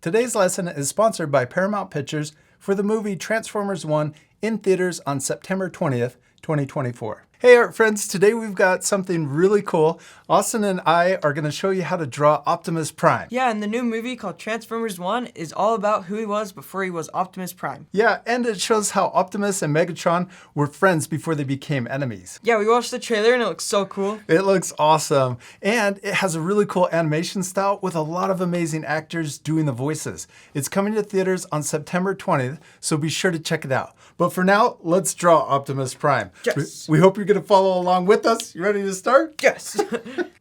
Today's lesson is sponsored by Paramount Pictures for the movie Transformers 1 in theaters on September 20th, 2024. Hey art friends, today we've got something really cool. Austin and I are going to show you how to draw Optimus Prime. Yeah, and the new movie called Transformers 1 is all about who he was before he was Optimus Prime. Yeah, and it shows how Optimus and Megatron were friends before they became enemies. Yeah, we watched the trailer and it looks so cool. It looks awesome. And it has a really cool animation style with a lot of amazing actors doing the voices. It's coming to theaters on September 20th, so be sure to check it out. But for now, let's draw Optimus Prime. Yes. We hope you're going to follow along with us. You ready to start? Yes.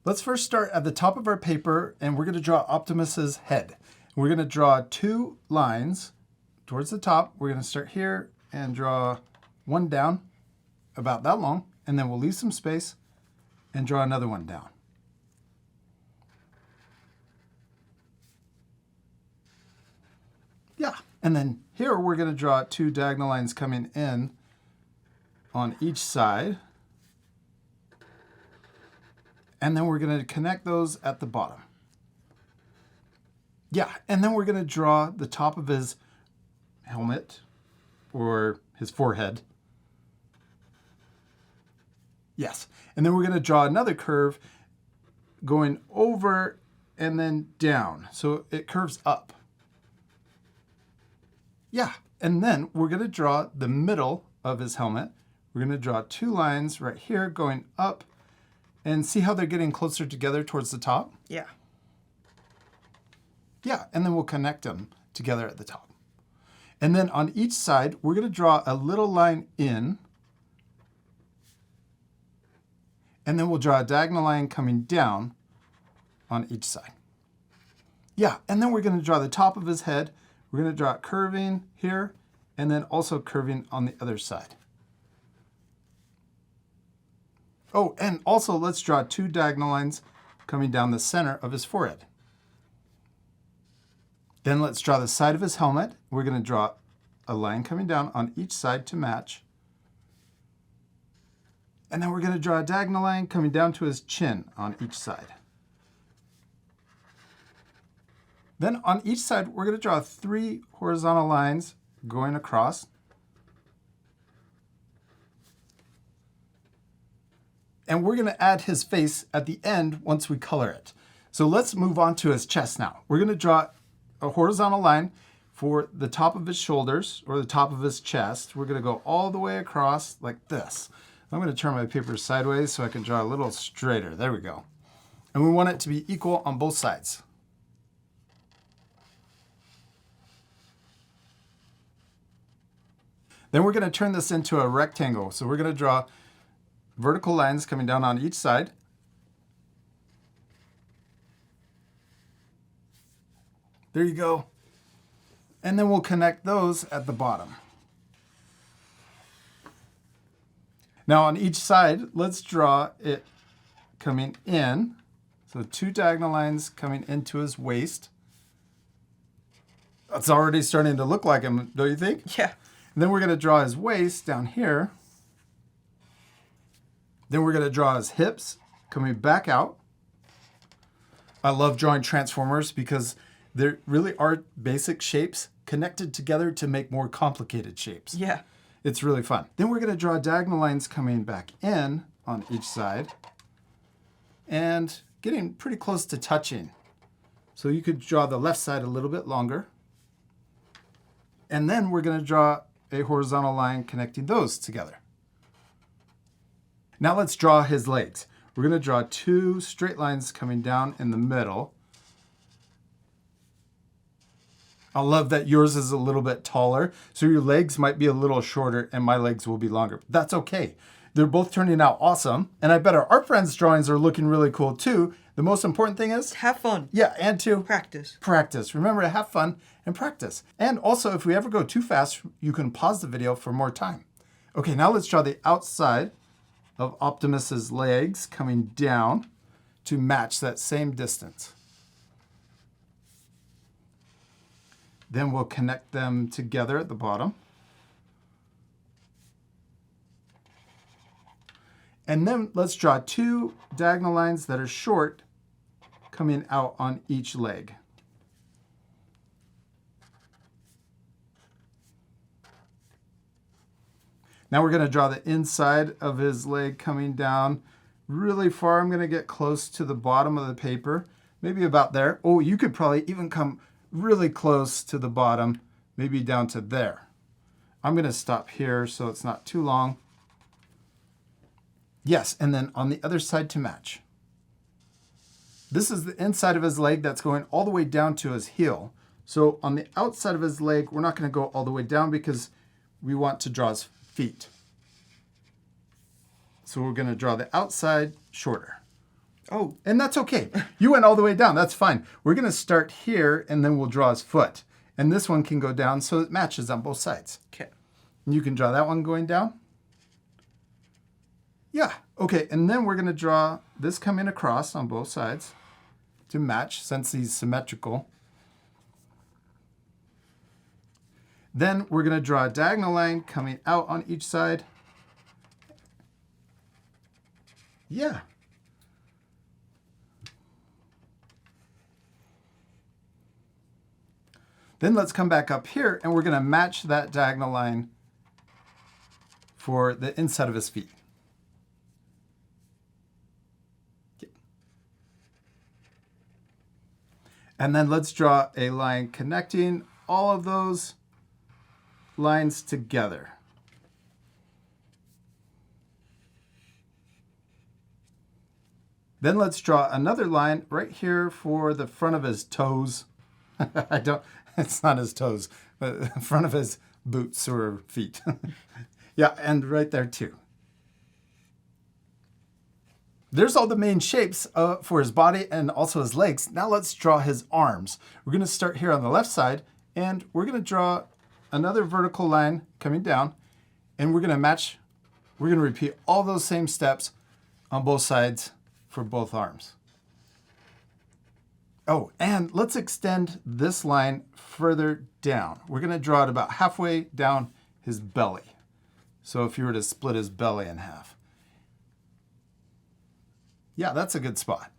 Let's first start at the top of our paper, and we're going to draw Optimus's head. We're going to draw two lines towards the top. We're going to start here and draw one down about that long, and then we'll leave some space and draw another one down. Yeah, and then here we're going to draw two diagonal lines coming in on each side. And then we're going to connect those at the bottom. Yeah, and then we're going to draw the top of his helmet or his forehead. Yes, and then we're going to draw another curve going over and then down. So it curves up. Yeah, and then we're going to draw the middle of his helmet. We're going to draw two lines right here going up. And see how they're getting closer together towards the top? Yeah. Yeah, and then we'll connect them together at the top. And then on each side, we're going to draw a little line in. And then we'll draw a diagonal line coming down on each side. Yeah, and then we're going to draw the top of his head. We're going to draw it curving here, and then also curving on the other side. Oh, and also let's draw two diagonal lines coming down the center of his forehead. Then let's draw the side of his helmet. We're going to draw a line coming down on each side to match. And then we're going to draw a diagonal line coming down to his chin on each side. Then on each side, we're going to draw three horizontal lines going across. And we're going to add his face at the end once we color it. So let's move on to his chest now. We're going to draw a horizontal line for the top of his shoulders or the top of his chest. We're going to go all the way across like this. I'm going to turn my paper sideways so I can draw a little straighter. There we go. And we want it to be equal on both sides. Then we're going to turn this into a rectangle. So we're going to draw vertical lines coming down on each side. There you go. And then we'll connect those at the bottom. Now on each side, let's draw it coming in. So two diagonal lines coming into his waist. That's already starting to look like him, don't you think? Yeah. And then we're going to draw his waist down here. Then we're going to draw his hips coming back out. I love drawing Transformers because there really are basic shapes connected together to make more complicated shapes. Yeah. It's really fun. Then we're going to draw diagonal lines coming back in on each side and getting pretty close to touching. So you could draw the left side a little bit longer. And then we're going to draw a horizontal line connecting those together. Now let's draw his legs. We're going to draw two straight lines coming down in the middle. I love that yours is a little bit taller, so your legs might be a little shorter and my legs will be longer. That's okay. They're both turning out awesome, and I bet our friends' drawings are looking really cool too. The most important thing is Have fun. yeah, and to Practice. practice. Remember to have fun and practice. And also, if we ever go too fast, you can pause the video for more time. Okay, now let's draw the outside of Optimus's legs coming down to match that same distance. Then we'll connect them together at the bottom. And then let's draw two diagonal lines that are short coming out on each leg. Now we're going to draw the inside of his leg coming down really far. I'm going to get close to the bottom of the paper, maybe about there. Oh, you could probably even come really close to the bottom, maybe down to there. I'm going to stop here so it's not too long. Yes, and then on the other side to match. This is the inside of his leg that's going all the way down to his heel. So on the outside of his leg, we're not going to go all the way down because we want to draw his feet. So we're going to draw the outside shorter. Oh, And that's okay. You went all the way down. That's fine. We're going to start here, and then we'll draw his foot. And this one can go down so it matches on both sides. okay. And you can draw that one going down. Yeah, okay. And then we're going to draw this coming across on both sides to match since he's symmetrical. Then we're going to draw a diagonal line coming out on each side. Yeah. Then let's come back up here and we're going to match that diagonal line for the inside of his feet. And then let's draw a line connecting all of those lines together. Then let's draw another line right here for the front of his toes. It's not his toes, but the front of his boots or feet. Yeah, and right there too. There's all the main shapes for his body and also his legs. Now let's draw his arms. We're going to start here on the left side, and we're going to draw another vertical line coming down, and we're going to match. We're going to repeat all those same steps on both sides for both arms. Oh, and let's extend this line further down. We're going to draw it about halfway down his belly. So if you were to split his belly in half. Yeah, that's a good spot.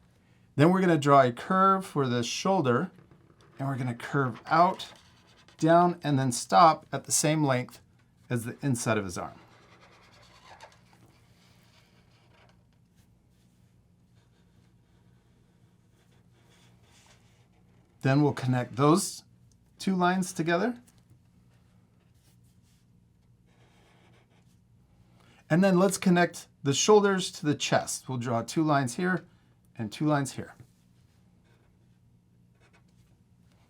Then we're going to draw a curve for the shoulder, and we're going to curve out, down, and then stop at the same length as the inside of his arm. Then we'll connect those two lines together. And then let's connect the shoulders to the chest. We'll draw two lines here and two lines here.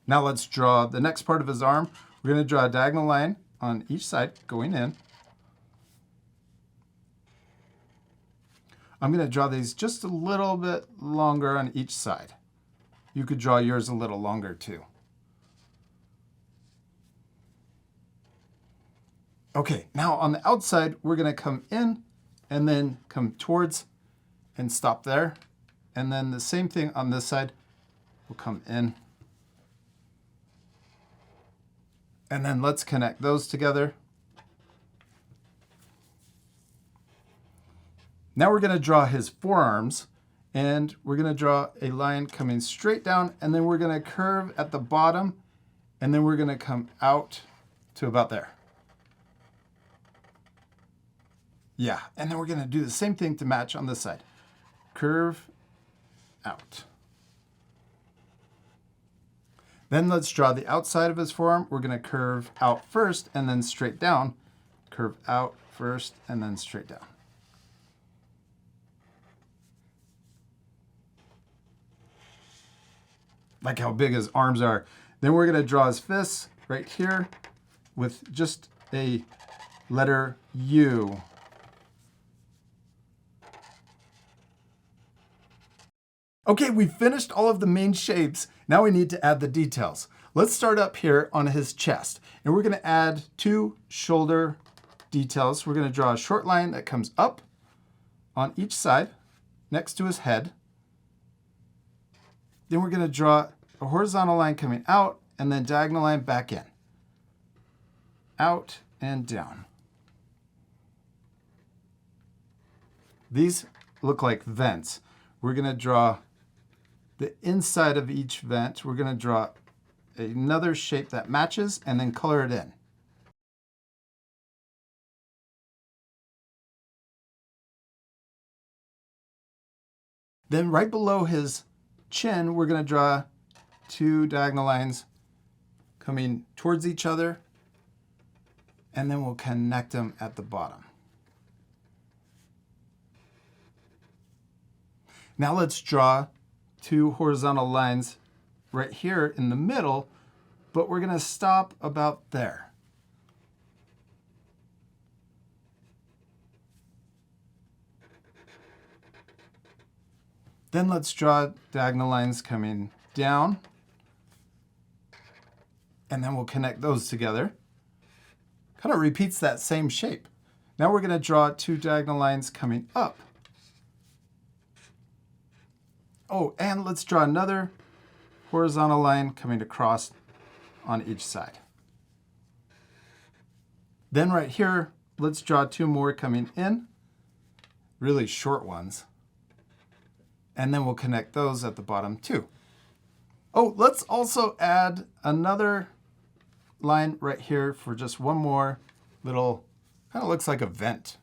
Now let's draw the next part of his arm. We're going to draw a diagonal line on each side going in. I'm going to draw these just a little bit longer on each side. You could draw yours a little longer too. Okay, now on the outside, we're going to come in and then come towards and stop there. And then the same thing on this side. We'll come in. And then let's connect those together. Now we're going to draw his forearms. And we're going to draw a line coming straight down, and then we're going to curve at the bottom, and then we're going to come out to about there. Yeah, and then we're going to do the same thing to match on this side. Curve out. Then let's draw the outside of his forearm. We're going to curve out first and then straight down. Curve out first and then straight down. Like how big his arms are. Then we're going to draw his fists right here with just a letter U. Okay, we finished all of the main shapes. Now we need to add the details. Let's start up here on his chest. And we're going to add two shoulder details. We're going to draw a short line that comes up on each side next to his head. Then we're going to draw a horizontal line coming out and then diagonal line back in. Out and down. These look like vents. We're going to draw the inside of each vent. We're going to draw another shape that matches and then color it in. Then right below his chin, we're going to draw 2 diagonal lines coming towards each other, and then we'll connect them at the bottom. Now let's draw 2 horizontal lines right here in the middle, but we're going to stop about there. Then let's draw diagonal lines coming down, and then we'll connect those together. Kind of repeats that same shape. Now we're going to draw 2 diagonal lines coming up. Oh, and let's draw another horizontal line coming across on each side. Then right here, let's draw 2 more coming in, really short ones. And then we'll connect those at the bottom too. Oh, let's also add another line right here for just one more little, kind of looks like a vent.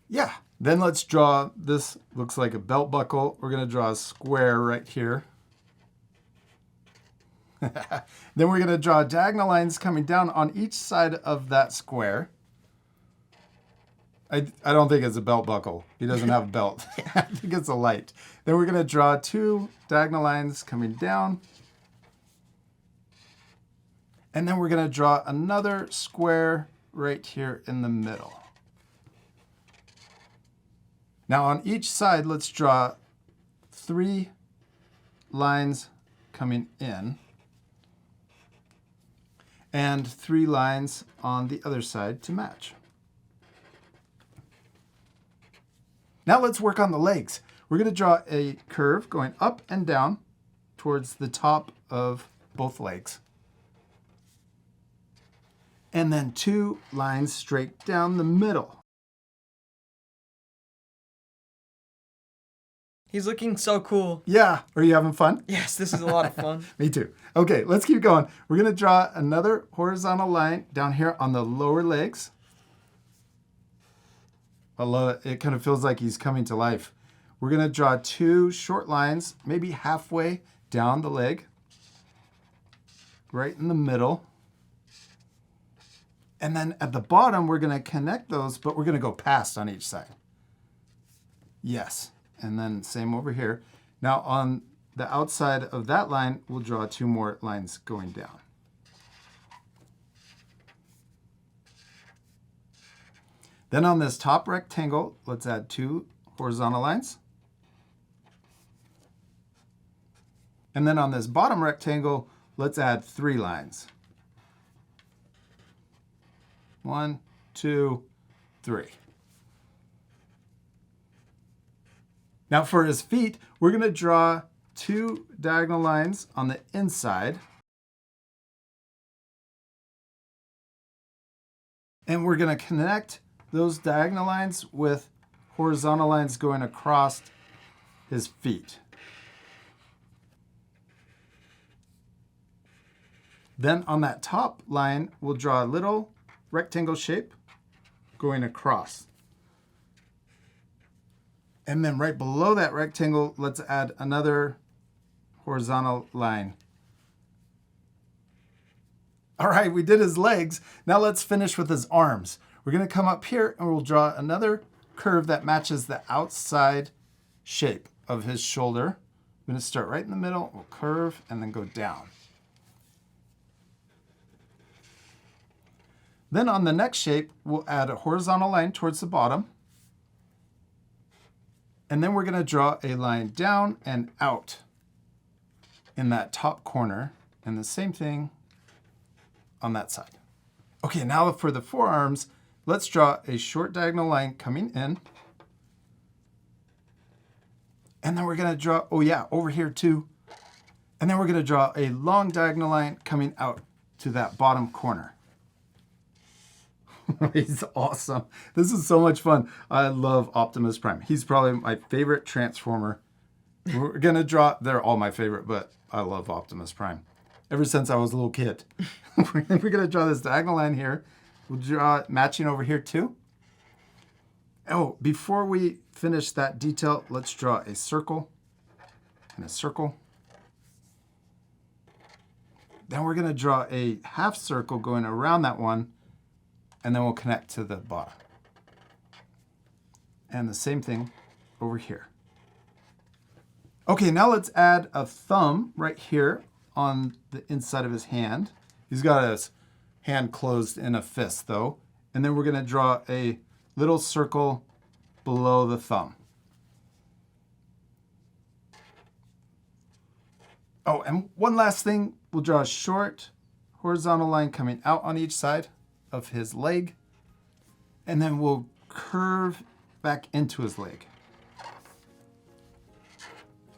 Yeah, then let's draw, this looks like a belt buckle. We're going to draw a square right here. Then we're going to draw diagonal lines coming down on each side of that square. I don't think it's a belt buckle. He doesn't have a belt. I think it's a light. Then we're going to draw 2 diagonal lines coming down. And then we're going to draw another square right here in the middle. Now on each side, let's draw 3 lines coming in and 3 lines on the other side to match. Now let's work on the legs. We're going to draw a curve going up and down towards the top of both legs. And then 2 lines straight down the middle. He's looking so cool. Yeah, are you having fun? Yes, this is a lot of fun. Me too. Okay, let's keep going. We're going to draw another horizontal line down here on the lower legs. I love it. It kind of feels like he's coming to life. We're going to draw 2 short lines, maybe halfway down the leg, right in the middle. And then at the bottom, we're going to connect those, but we're going to go past on each side. Yes. And then same over here. Now on the outside of that line, we'll draw 2 more lines going down. Then on this top rectangle, let's add 2 horizontal lines. And then on this bottom rectangle, let's add 3 lines. 1, 2, 3. Now for his feet, we're going to draw 2 diagonal lines on the inside. And we're going to connect those diagonal lines with horizontal lines going across his feet. Then on that top line, we'll draw a little rectangle shape going across. And then right below that rectangle, let's add another horizontal line. All right, we did his legs. Now let's finish with his arms. We're going to come up here and we'll draw another curve that matches the outside shape of his shoulder. I'm going to start right in the middle, we'll curve and then go down. Then on the next shape, we'll add a horizontal line towards the bottom. And then we're going to draw a line down and out in that top corner. And the same thing on that side. Okay, now for the forearms, let's draw a short diagonal line coming in. And then we're going to draw, oh yeah, over here too. And then we're going to draw a long diagonal line coming out to that bottom corner. He's awesome. This is so much fun. I love Optimus Prime. He's probably my favorite Transformer. We're going to draw, they're all my favorite, but I love Optimus Prime. Ever since I was a little kid. We're going to draw this diagonal line here. We'll draw it matching over here too. Oh, before we finish that detail, let's draw a circle and a circle. Then we're going to draw a half circle going around that one, and then we'll connect to the bottom. And the same thing over here. Okay, now let's add a thumb right here on the inside of his hand. He's got his hand closed in a fist though. And then we're going to draw a little circle below the thumb. Oh, and one last thing, we'll draw a short horizontal line coming out on each side of his leg. And then we'll curve back into his leg.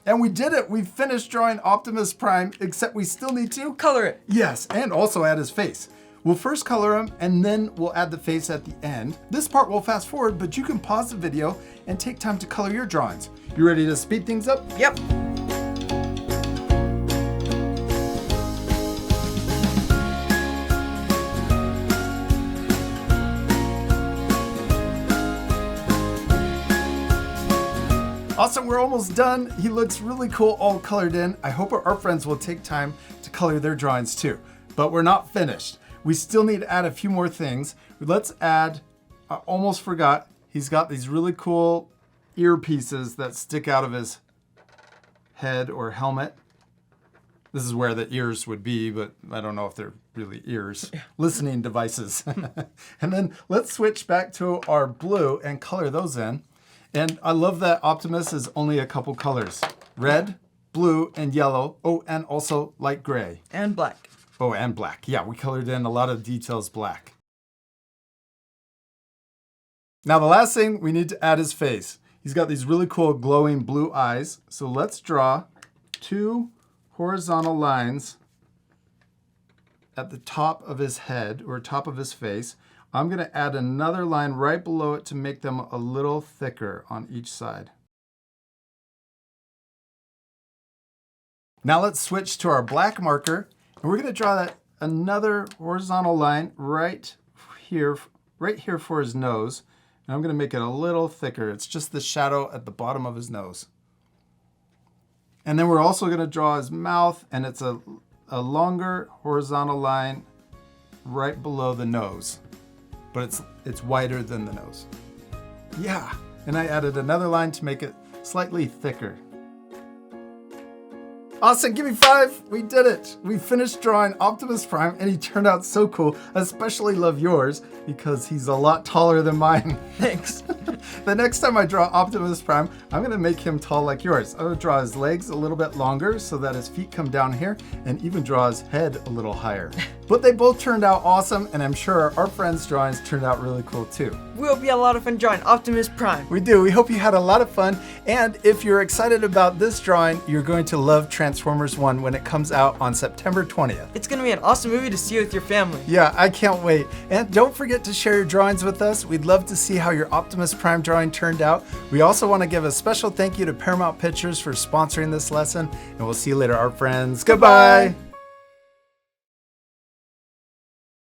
And we did it! We finished drawing Optimus Prime, except we still need to color it. Yes, and also add his face. We'll first color him, and then we'll add the face at the end. This part will fast forward, but you can pause the video and take time to color your drawings. You ready to speed things up? Yep. Awesome, we're almost done. He looks really cool all colored in. I hope our art friends will take time to color their drawings too. But we're not finished. We still need to add a few more things. Let's add, I almost forgot, he's got these really cool earpieces that stick out of his head or helmet. This is where the ears would be, but I don't know if they're really ears. Listening devices. And then let's switch back to our blue and color those in. And I love that Optimus is only a couple colors. Red, blue, and yellow. Oh, and also light gray. And black. Oh, and black. Yeah, we colored in a lot of details black. Now the last thing, we need to add his face. He's got these really cool glowing blue eyes. So let's draw 2 horizontal lines at the top of his head or top of his face. I'm going to add another line right below it to make them a little thicker on each side. Now let's switch to our black marker, and we're going to draw that another horizontal line right here for his nose. And I'm going to make it a little thicker. It's just the shadow at the bottom of his nose. And then we're also going to draw his mouth, and it's a longer horizontal line right below the nose. But it's wider than the nose. Yeah, and I added another line to make it slightly thicker. Awesome, give me 5. We did it. We finished drawing Optimus Prime, and he turned out so cool. I especially love yours because he's a lot taller than mine. Thanks. The next time I draw Optimus Prime, I'm going to make him tall like yours. I'm going to draw his legs a little bit longer so that his feet come down here, and even draw his head a little higher. But they both turned out awesome, and I'm sure our friends' drawings turned out really cool too. We hope you had a lot of fun drawing Optimus Prime. We do. We hope you had a lot of fun. And if you're excited about this drawing, you're going to love Transformers 1 when it comes out on September 20th. It's going to be an awesome movie to see with your family. Yeah, I can't wait. And don't forget to share your drawings with us. We'd love to see how your Optimus Prime drawing turned out. We also want to give a special thank you to Paramount Pictures for sponsoring this lesson. And we'll see you later, art friends. Goodbye.